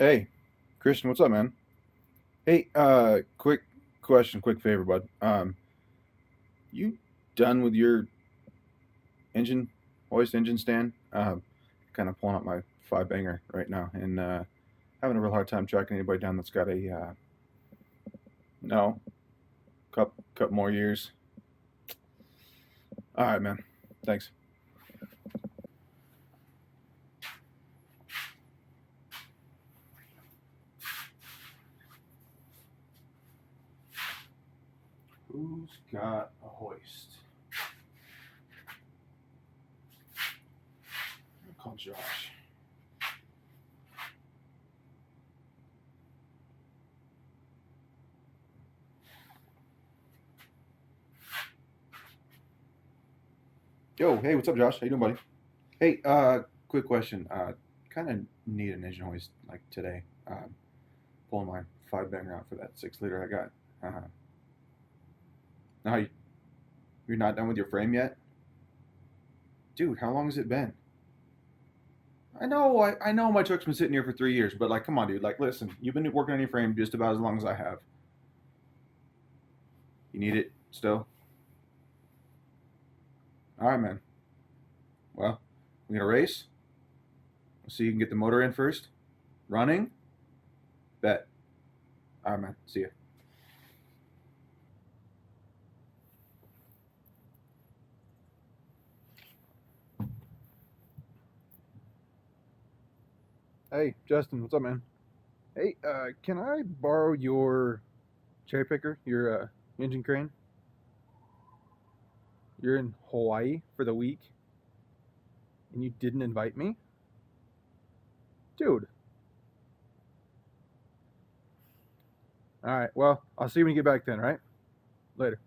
Hey, Christian, what's up, man? Hey, quick question, quick favor, bud. You done with your engine hoist engine stand? Kind of pulling up my five banger right now, and having a real hard time tracking anybody down that's got a no, couple more years. All right, man. Thanks. Who's got a hoist? I'll call Josh. Yo, hey, what's up, Josh? How you doing, buddy? Hey, quick question. Kind of need an engine hoist like today. Pulling my five banger out for that 6 liter I got. Now you're not done with your frame yet, dude. How long has it been? I know my truck's been sitting here for 3 years, but like, come on, dude. Like, listen, you've been working on your frame just about as long as I have. You need it still. All right, man. Well, we gonna race. Let's see, you can get the motor in first. Running. Bet. All right, man. See ya. Hey, Justin, what's up, man? Hey, can I borrow your cherry picker, your engine crane? You're in Hawaii for the week, and you didn't invite me, dude. All right, well, I'll see you when you get back then, right? Later.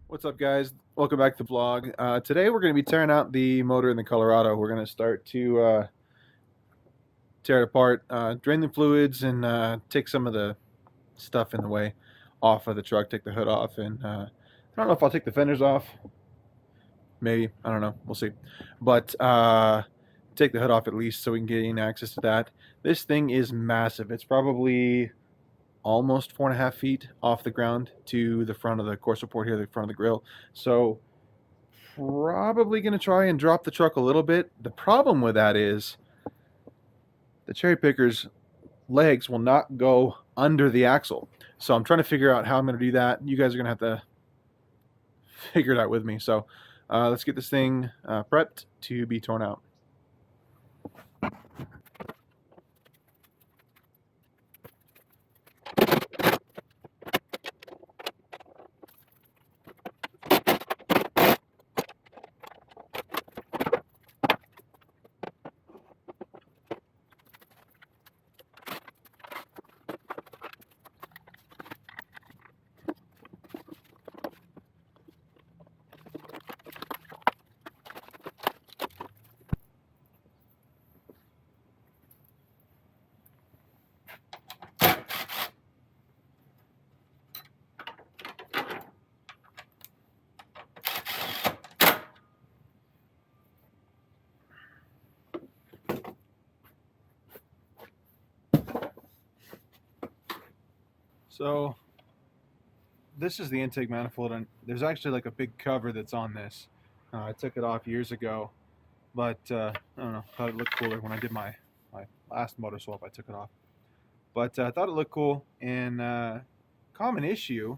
What's up, guys? Welcome back to the vlog. Today we're going to be tearing out the motor in the Colorado. We're going to start to tear it apart, drain the fluids, and take some of the stuff in the way off of the truck, take the hood off, and I don't know if I'll take the fenders off. Maybe. I don't know. We'll see. But take the hood off at least so we can gain access to that. This thing is massive. It's probably almost 4.5 feet off the ground to the front of the core support here, the front of the grill. So probably going to try and drop the truck a little bit. The problem with that is the cherry picker's legs will not go under the axle. So I'm trying to figure out how I'm going to do that. You guys are going to have to figure it out with me. So let's get this thing prepped to be torn out. So this is the intake manifold, and there's actually like a big cover that's on this. I took it off years ago, but I don't know, thought it looked cooler when I did my last motor swap. I took it off. But I thought it looked cool. And common issue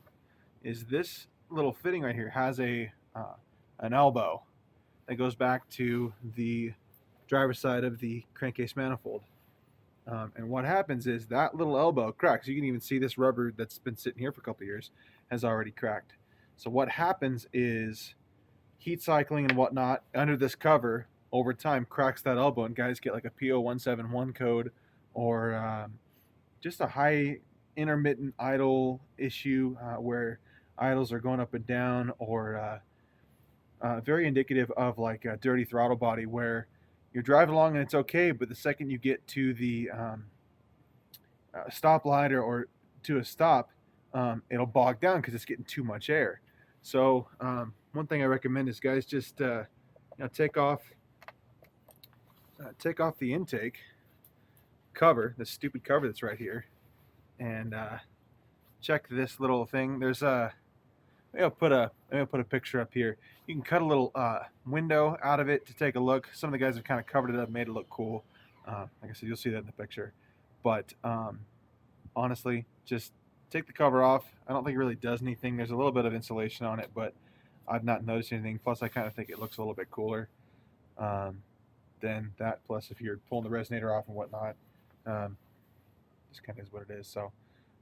is this little fitting right here has an elbow that goes back to the driver's side of the crankcase manifold. And what happens is that little elbow cracks. You can even see this rubber that's been sitting here for a couple of years has already cracked. So what happens is heat cycling and whatnot under this cover over time cracks that elbow, and guys get like a P0171 code or just a high intermittent idle issue where idles are going up and down, or very indicative of like a dirty throttle body where you're driving along and it's okay, but the second you get to the stoplight or to a stop, it'll bog down because it's getting too much air. So one thing I recommend is guys just take off the intake cover, this stupid cover that's right here, and check this little thing. There's maybe I'll put a picture up here. You can cut a little window out of it to take a look. Some of the guys have kind of covered it up, made it look cool. Like I said, you'll see that in the picture. But honestly, just take the cover off. I don't think it really does anything. There's a little bit of insulation on it, but I've not noticed anything. Plus, I kind of think it looks a little bit cooler than that. Plus, if you're pulling the resonator off and whatnot, just kind of is what it is. So,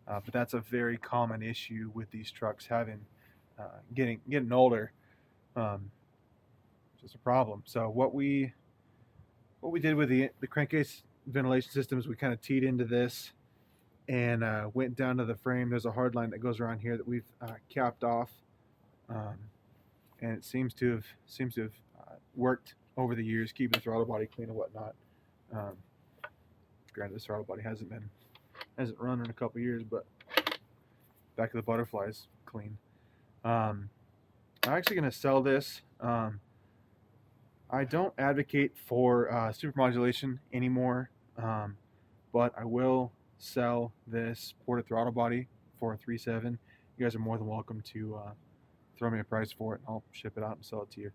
but that's a very common issue with these trucks having getting older. Just a problem. So what we did with the crankcase ventilation system is we kind of teed into this and went down to the frame. There's a hard line that goes around here that we've capped off, and it seems to have worked over the years, keeping the throttle body clean and whatnot. Granted, this throttle body hasn't run in a couple of years, but back of the butterfly is clean. I'm actually going to sell this. I don't advocate for supermodulation anymore, but I will sell this ported throttle body for $3.7. You guys are more than welcome to throw me a price for it, and I'll ship it out and sell it to you.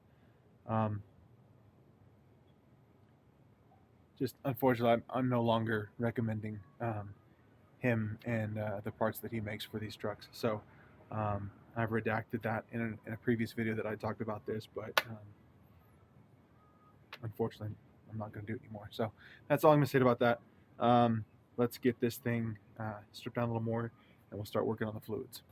Just unfortunately, I'm no longer recommending him and the parts that he makes for these trucks. So I've redacted that in a previous video that I talked about this, but unfortunately, I'm not going to do it anymore. So that's all I'm going to say about that. Let's get this thing stripped down a little more, and we'll start working on the fluids.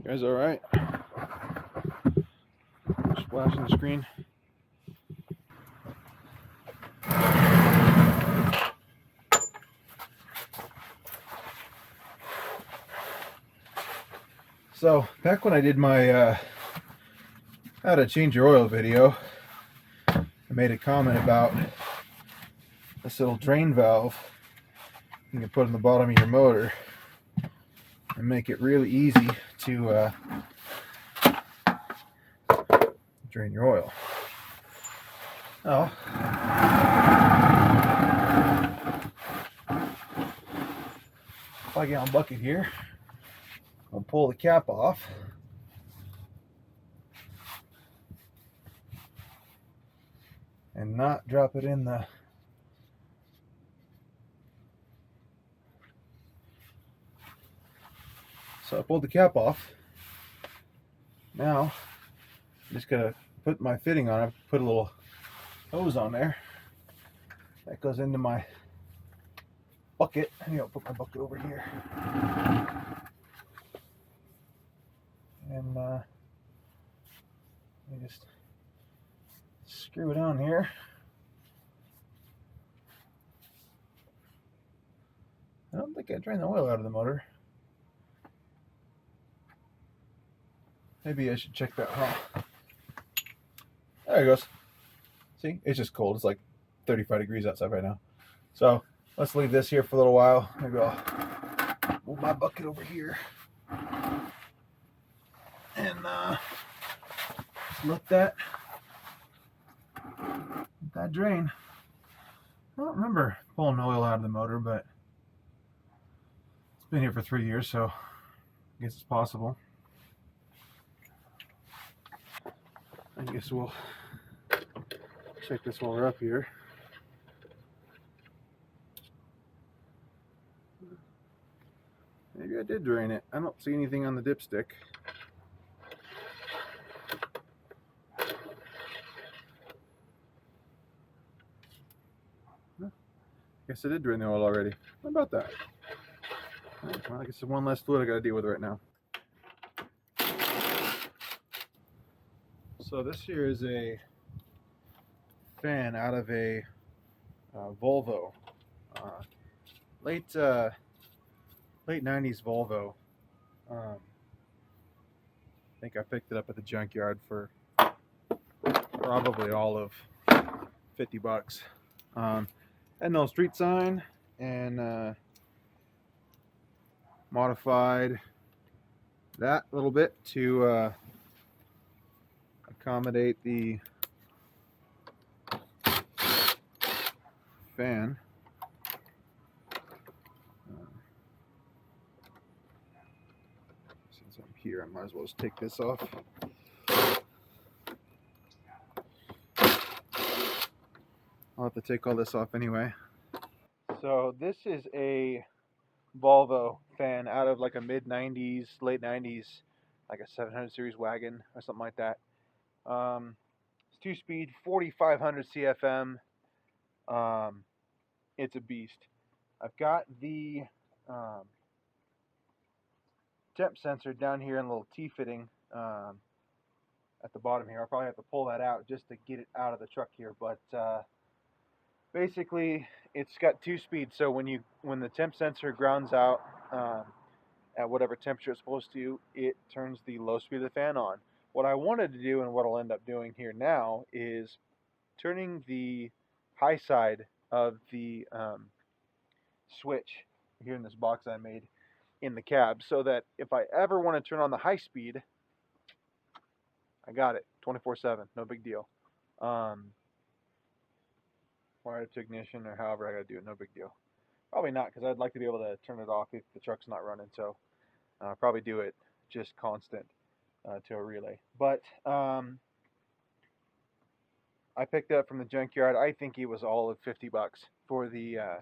You guys all right? Splashing the screen. So back when I did my how to change your oil video, I made a comment about this little drain valve you can put in the bottom of your motor and make it really easy to drain your oil. Oh, if I get on bucket here, I'll pull the cap off. And not drop it in the So I pulled the cap off. Now I'm just gonna put my fitting on it, put a little hose on there. That goes into my bucket. I'll put my bucket over here. And let me just screw it on here. I don't think I drained the oil out of the motor. Maybe I should check that out. There it goes. See, it's just cold. It's like 35 degrees outside right now. So let's leave this here for a little while. Maybe I'll move my bucket over here and let that drain. I don't remember pulling oil out of the motor, but it's been here for 3 years, so I guess it's possible. I guess we'll check this while we're up here. Maybe I did drain it. I don't see anything on the dipstick. Guess I did drain the oil already. How about that? Right, well, I guess there's one less fluid I got to deal with right now. So this here is a fan out of a Volvo, late 90s Volvo. I think I picked it up at the junkyard for probably all of $50. Had no street sign, and modified that a little bit to accommodate the fan. Since I'm here, I might as well just take this off. I'll have to take all this off anyway. So this is a Volvo fan out of like a mid-90s, late 90s, like a 700 series wagon or something like that. It's 2-speed, 4,500 CFM. It's a beast. I've got the temp sensor down here in a little T-fitting at the bottom here. I'll probably have to pull that out just to get it out of the truck here, but basically it's got 2 speeds, so when the temp sensor grounds out at whatever temperature it's supposed to, it turns the low speed of the fan on. What I wanted to do, and what I'll end up doing here now, is turning the high side of the switch here in this box I made in the cab, so that if I ever want to turn on the high speed, I got it 24/7, no big deal. Wire it to ignition, or however I gotta do it, no big deal. Probably not, because I'd like to be able to turn it off if the truck's not running, so probably do it just constant to a relay. But I picked it up from the junkyard. I think it was all of $50 for the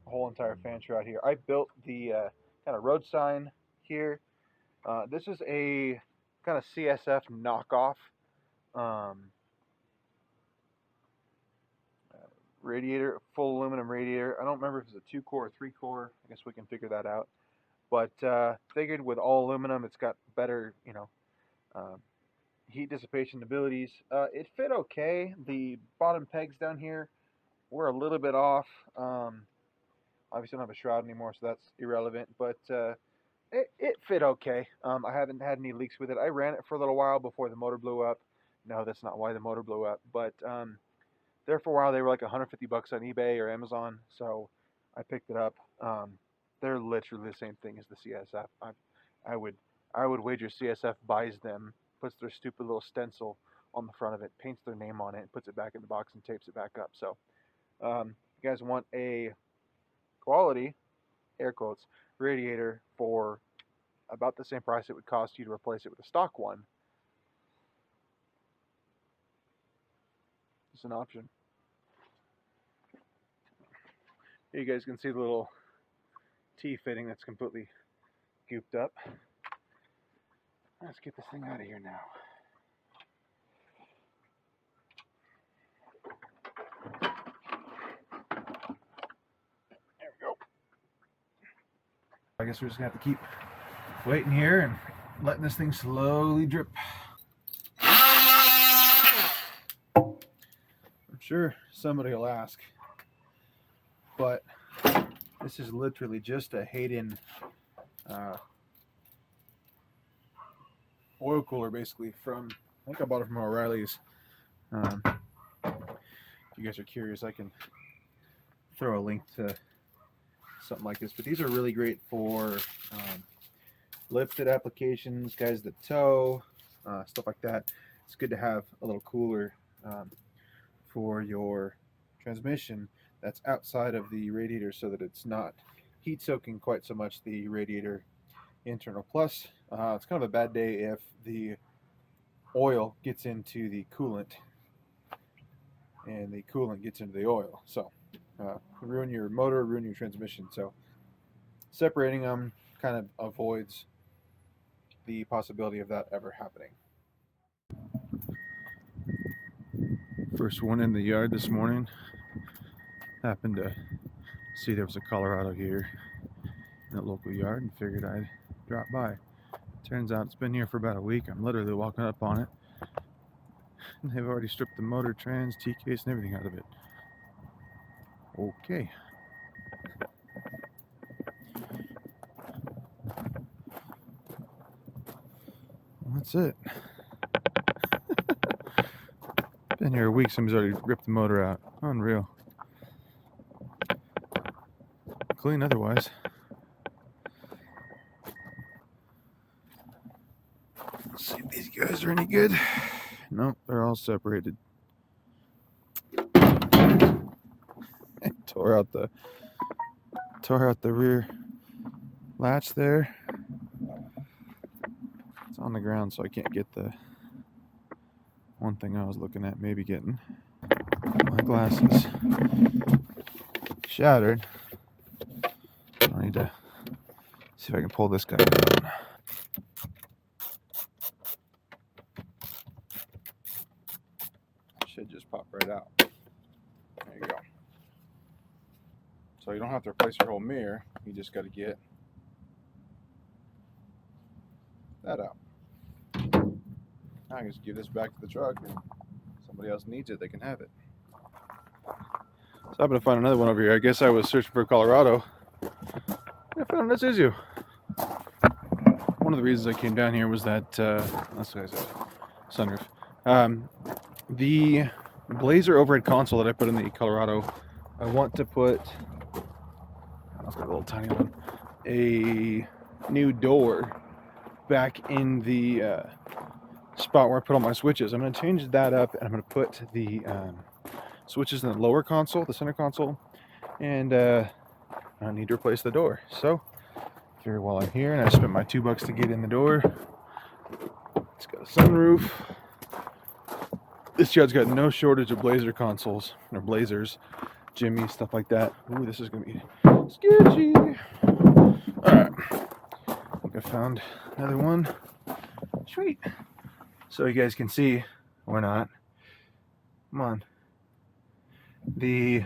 whole entire fan shroud here. I built the kind of road sign here. This is a kind of CSF knockoff radiator, full aluminum radiator. I don't remember if it's a 2-core or 3-core. I guess we can figure that out. But figured with all aluminum, it's got better, heat dissipation abilities. It fit okay. The bottom pegs down here were a little bit off. Obviously, I don't have a shroud anymore, so that's irrelevant. But it fit okay. I haven't had any leaks with it. I ran it for a little while before the motor blew up. No, that's not why the motor blew up. But there for a while, they were like $150 on eBay or Amazon, so I picked it up. They're literally the same thing as the CSF. I would wager CSF buys them, puts their stupid little stencil on the front of it, paints their name on it, and puts it back in the box and tapes it back up. So, you guys want a quality, air quotes, radiator for about the same price it would cost you to replace it with a stock one. It's an option. Here you guys can see the little T-fitting that's completely gooped up. Let's get this thing out of here now. There we go. I guess we're just gonna have to keep waiting here and letting this thing slowly drip. I'm sure somebody will ask, but this is literally just a Hayden oil cooler, basically, from, I think I bought it from O'Reilly's. If you guys are curious, I can throw a link to something like this. But these are really great for lifted applications, guys that tow, stuff like that. It's good to have a little cooler for your transmission that's outside of the radiator so that it's not heat soaking quite so much the radiator internal. Plus, it's kind of a bad day if the oil gets into the coolant and the coolant gets into the oil. So ruin your motor, ruin your transmission. So separating them kind of avoids the possibility of that ever happening. First one in the yard this morning. Happened to see there was a Colorado here in a local yard and figured I'd drop by. Turns out it's been here for about a week. I'm literally walking up on it. And they've already stripped the motor, trans, T-case, and everything out of it. Okay. Well, that's it. Been here a week, somebody's already ripped the motor out. Unreal. Clean otherwise. Let's see if these guys are any good. Nope, they're all separated. Tore out the rear latch there. It's on the ground, so I can't get the one thing I was looking at, maybe getting. My glasses shattered. I need to see if I can pull this guy down. Should just pop right out. There you go. So you don't have to replace your whole mirror. You just got to get that out. Now I can just give this back to the truck, and somebody else needs it, they can have it. So I happened to find another one over here. I guess I was searching for Colorado. I found this issue. One of the reasons I came down here was that that's what I said, sunroof. The Blazer overhead console that I put in the Colorado, I want to put, I've got a little tiny one, a new door back in the spot where I put all my switches. I'm going to change that up, and I'm going to put the switches in the lower console, the center console, and I need to replace the door. So, figure while I'm here, and I spent my $2 to get in the door. It's got a sunroof. This yard's got no shortage of Blazer consoles, or Blazers, Jimmy, stuff like that. Ooh, this is going to be sketchy. Alright, I think I found another one. Sweet. So you guys can see, or not, come on, the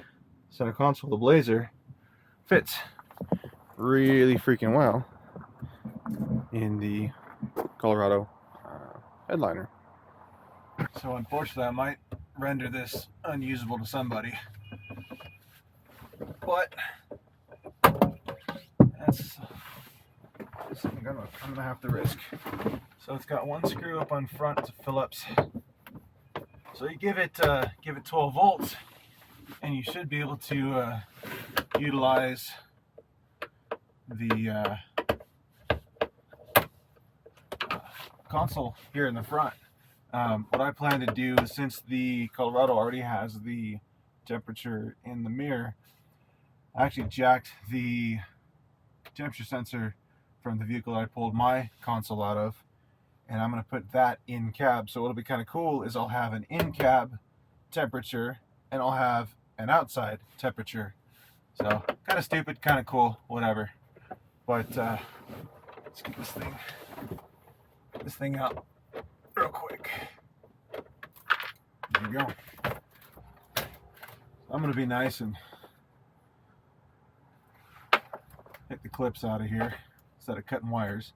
center console, the Blazer, fits really freaking well in the Colorado headliner. So unfortunately I might render this unusable to somebody, but that's something I'm gonna have to risk. So it's got one screw up on front to Phillips. So you give it 12 volts, and you should be able to utilize the console here in the front. What I plan to do, since the Colorado already has the temperature in the mirror, I actually jacked the temperature sensor from the vehicle that I pulled my console out of, and I'm going to put that in cab. So what'll be kind of cool is I'll have an in-cab temperature and I'll have an outside temperature. So kind of stupid, kind of cool, whatever. But let's get this thing out real quick. There you go. I'm going to be nice and take the clips out of here instead of cutting wires.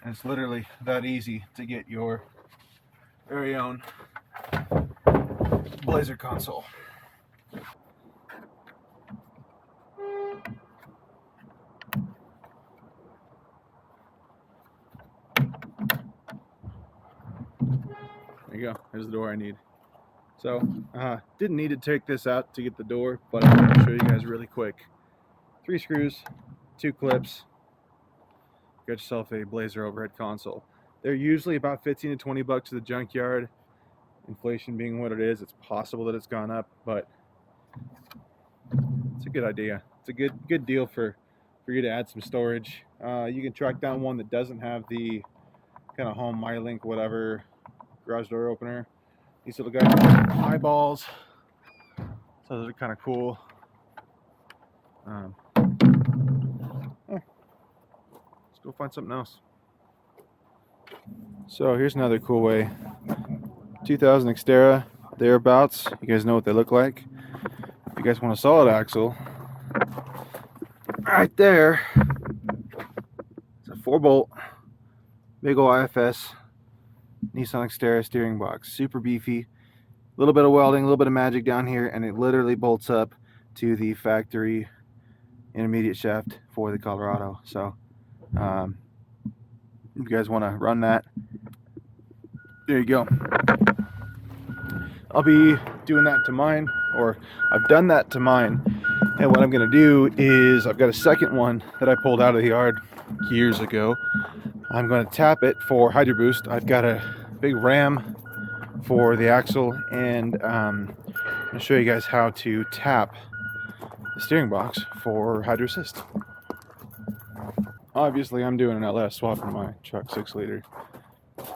And it's literally that easy to get your very own Blazer console. There you go. There's the door I need. So didn't need to take this out to get the door, but I'm going to show you guys really quick. 3 screws, 2 clips. Got yourself a Blazer overhead console. They're usually about 15 to 20 bucks at the junkyard. Inflation being what it is, it's possible that it's gone up, but it's a good idea. It's a good deal for you to add some storage. You can track down one that doesn't have the kind of home MyLink whatever garage door opener. These little guys are eyeballs, so those are kind of cool. Let's go find something else. So here's another cool way. 2000 Xterra, thereabouts. You guys know what they look like. If you guys want a solid axle, right there, it's a 4-bolt, big ol' IFS Nissan Xterra steering box. Super beefy. A little bit of welding, a little bit of magic down here, and it literally bolts up to the factory intermediate shaft for the Colorado. So if you guys want to run that, there you go. I'll be doing that to mine, or I've done that to mine, and what I'm going to do is I've got a second one that I pulled out of the yard years ago. I'm going to tap it for Hydro Boost. I've got a big ram for the axle, and I'm going to show you guys how to tap the steering box for Hydro Assist. Obviously I'm doing an LS swap in my truck 6-liter,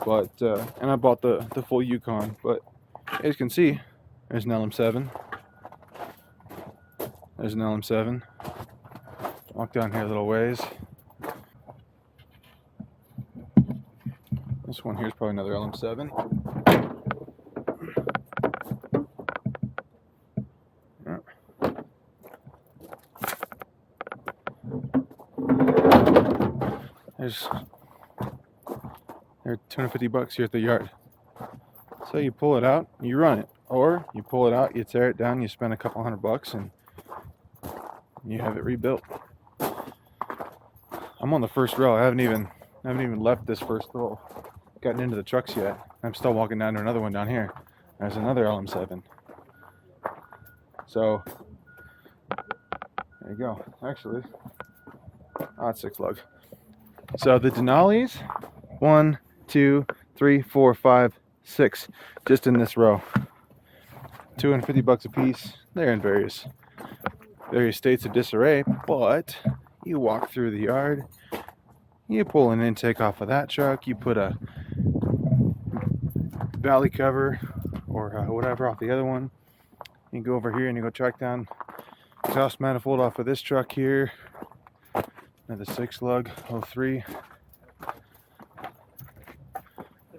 but and I bought the full Yukon, but as you can see, there's an LM7. There's an LM7. Walk down here a little ways. This one here is probably another LM7. They're 250 bucks here at the yard. So you pull it out, you run it, or you pull it out, you tear it down, you spend a couple $100, and you have it rebuilt. I'm on the first row. I haven't even left this first row, gotten into the trucks yet. I'm still walking down to another one down here. There's another LM7. So there you go. Actually, it's 6 lug. So the Denali's, 1, 2, 3, 4, 5, 6, just in this row. 250 bucks a piece. They're in various states of disarray, but you walk through the yard, you pull an intake off of that truck, you put a valley cover or whatever off the other one. You go over here and you go track down exhaust manifold off of this truck here. Another 6 lug 03.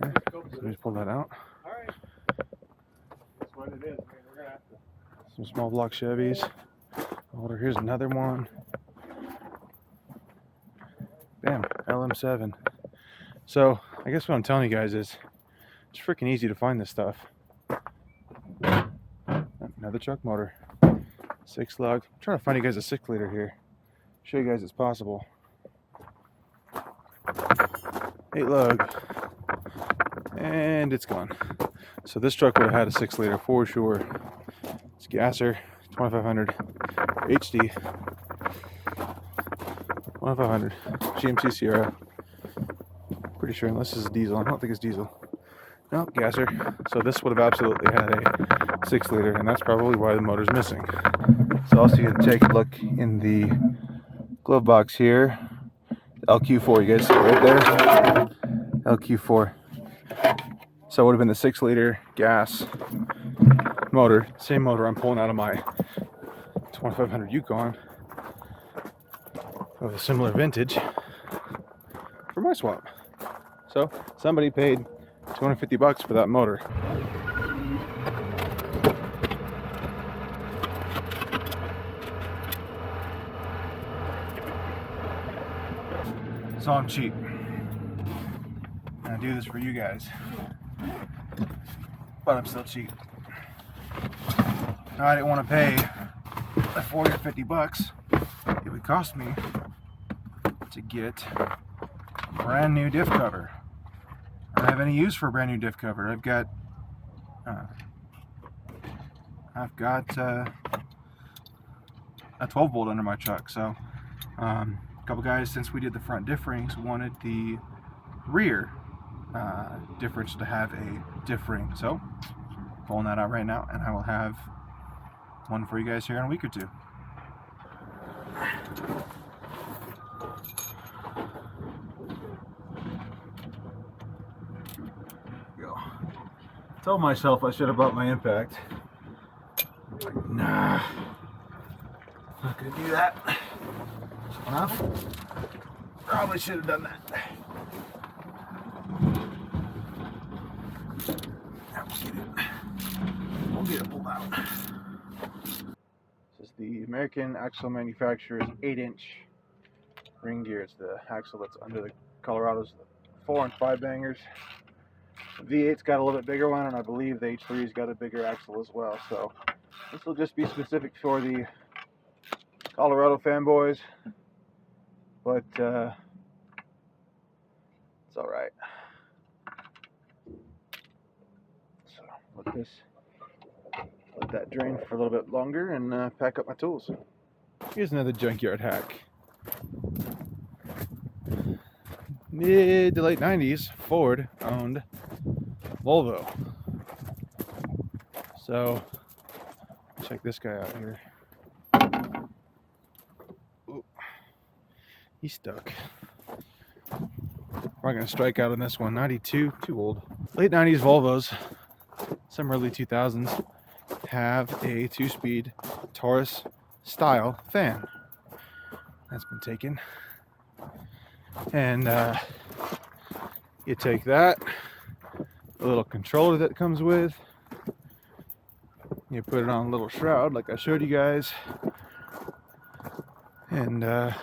Okay. So just pull that out. Alright. That's what it is. We're gonna have to. Some small block Chevys. Older, here's another one. Bam, LM7. So I guess what I'm telling you guys is it's freaking easy to find this stuff. Another truck motor. 6 lug. I'm trying to find you guys a 6-liter here. Show you guys it's possible. 8 lug. And it's gone. So this truck would have had a 6-liter for sure. It's gasser, 2500 HD. 2500 GMC Sierra. Pretty sure, unless this is diesel. I don't think it's diesel. No, gasser. So this would have absolutely had a 6-liter, and that's probably why the motor's missing. So also you can take a look in the glove box here. LQ4, you guys see it right there? LQ4. So it would have been the 6-liter gas motor. Same motor I'm pulling out of my 2500 Yukon of a similar vintage for my swap. So somebody paid 250 bucks for that motor. So I'm cheap. And I do this for you guys. But I'm still cheap. Now, I didn't want to pay the 40 or 50 bucks it would cost me to get a brand new diff cover. I don't have any use for a brand new diff cover. I've got I've got a 12 bolt under my truck. So a couple guys, since we did the front diff rings, wanted the rear differential to have a diff ring. So pulling that out right now, and I will have one for you guys here in a week or two. Go. Told myself I should have bought my impact. Nah, not gonna do that. Enough. Probably should have done that. We'll get it pulled out. This is the American axle manufacturer's 8-inch ring gear. It's the axle that's under the Colorado's 4 and 5 bangers. The V8's got a little bit bigger one, and I believe the H3's got a bigger axle as well. So this will just be specific for the Colorado fanboys, but it's all right. So let that drain for a little bit longer and pack up my tools. Here's another junkyard hack. Mid to late 90s, Ford owned Volvo. So check this guy out here. Ooh, he's stuck. We're gonna strike out on this one. 92, too old. Late 90s Volvos, some early 2000s, have a 2-speed Taurus style fan. That's been taken. And you take that, a little controller that comes with, you put it on a little shroud like I showed you guys, and that's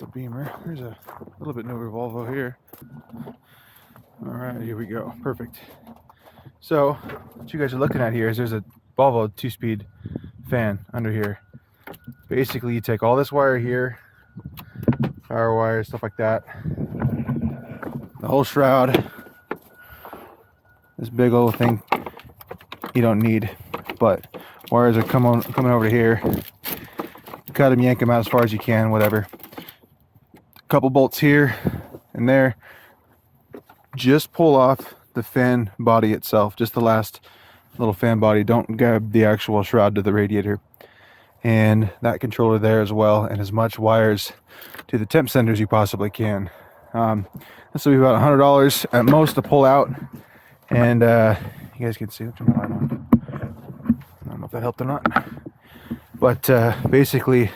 a Beamer. There's a little bit newer Volvo here. Alright, here we go. Perfect. So what you guys are looking at here is there's a Volvo 2-speed fan under here. Basically you take all this wire here, power wire, stuff like that, the whole shroud, this big old thing you don't need, but wires are coming over to here. Cut them, yank them out as far as you can, whatever. A couple bolts here and there. Just pull off the fan body itself, just the last little fan body. Don't grab the actual shroud to the radiator. And that controller there as well, and as much wires to the temp senders you possibly can. This will be about $100 at most to pull out, and you guys can see. Turn the light on. I don't know if that helped or not, but basically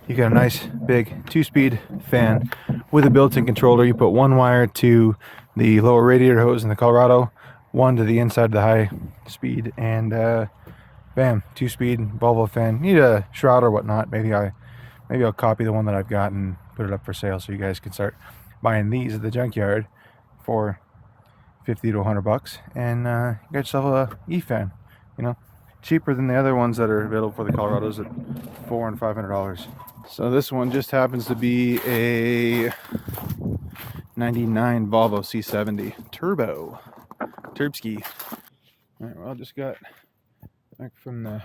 you got a nice big 2-speed fan with a built-in controller. You put one wire to the lower radiator hose in the Colorado, one to the inside of the high speed, and bam, 2-speed Volvo fan. Need a shroud or whatnot. Maybe I'll copy the one that I've got and put it up for sale, so you guys can start buying these at the junkyard for $50 to $100, and you got yourself a E-fan. You know, cheaper than the other ones that are available for the Colorados at $400 and $500. So this one just happens to be a 99 Volvo C70 Turbo Turbski. All right, well, I just got back from the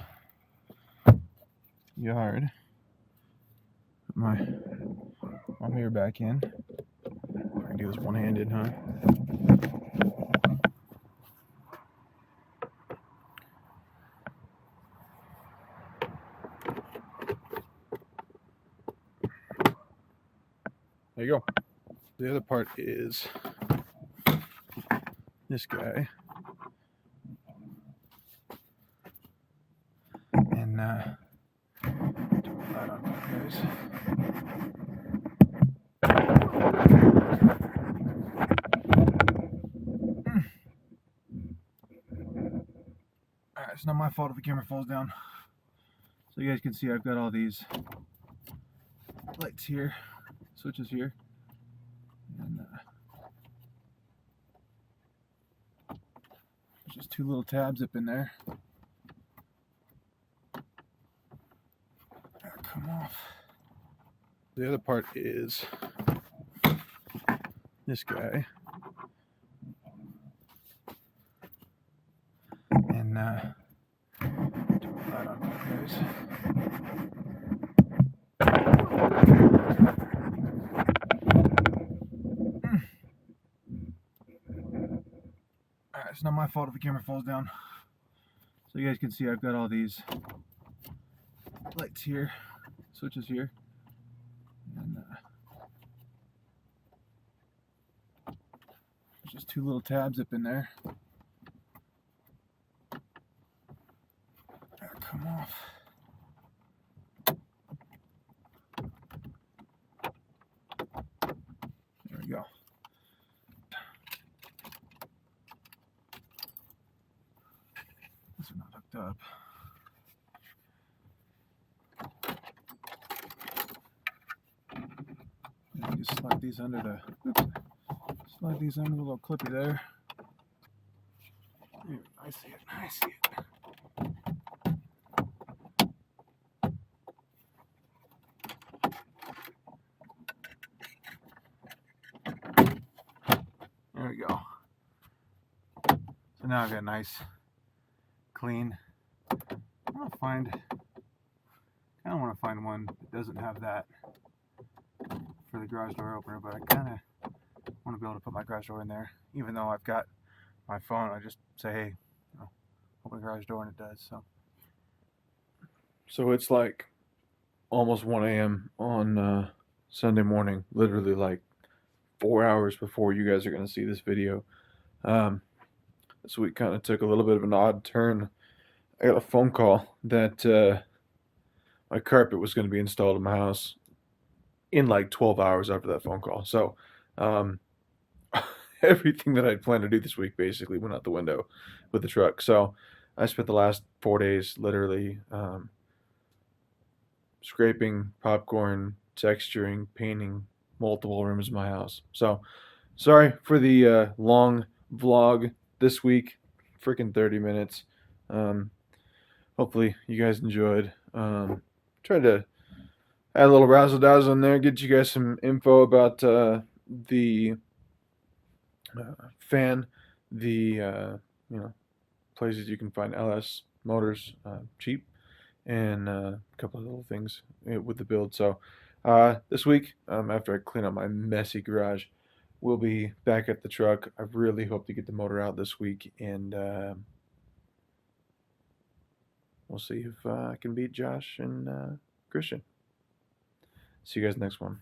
yard. Put my mirror back in. I can do this one-handed, huh? There you go. The other part is this guy. And turn the light on, guys. Alright, it's not my fault if the camera falls down. So you guys can see I've got all these lights here, switches here, and there's just 2 little tabs up in there. That'll come off. The other part is this guy, and turn the light on for you guys. Alright, it's not my fault if the camera falls down. So you guys can see I've got all these lights here, switches here, and there's just two little tabs up in there. That'll come off. There we go. These are not hooked up. And you just slide these under slide these under the little clippy there. I see it. I see it. There we go. So now I've got a nice, clean. I want to find. I don't want to find one that doesn't have that for the garage door opener, but I kind of want to be able to put my garage door in there. Even though I've got my phone, I just say, hey, you know, open the garage door, and it does. So it's like almost 1 a.m. on Sunday morning, literally like 4 hours before you guys are going to see this video. This week kind of took a little bit of an odd turn. I got a phone call that my carpet was going to be installed in my house in like 12 hours after that phone call. So everything that I'd planned to do this week basically went out the window with the truck. So I spent the last 4 days literally scraping, popcorn, texturing, painting multiple rooms in my house. So sorry for the long vlog this week, freaking 30 minutes. Hopefully you guys enjoyed. Tried to add a little razzle dazzle in there, get you guys some info about the fan, the places you can find LS motors cheap, and a couple of little things with the build. So this week, after I clean up my messy garage, we'll be back at the truck. I really hope to get the motor out this week, and we'll see if I can beat Josh and Christian. See you guys next one.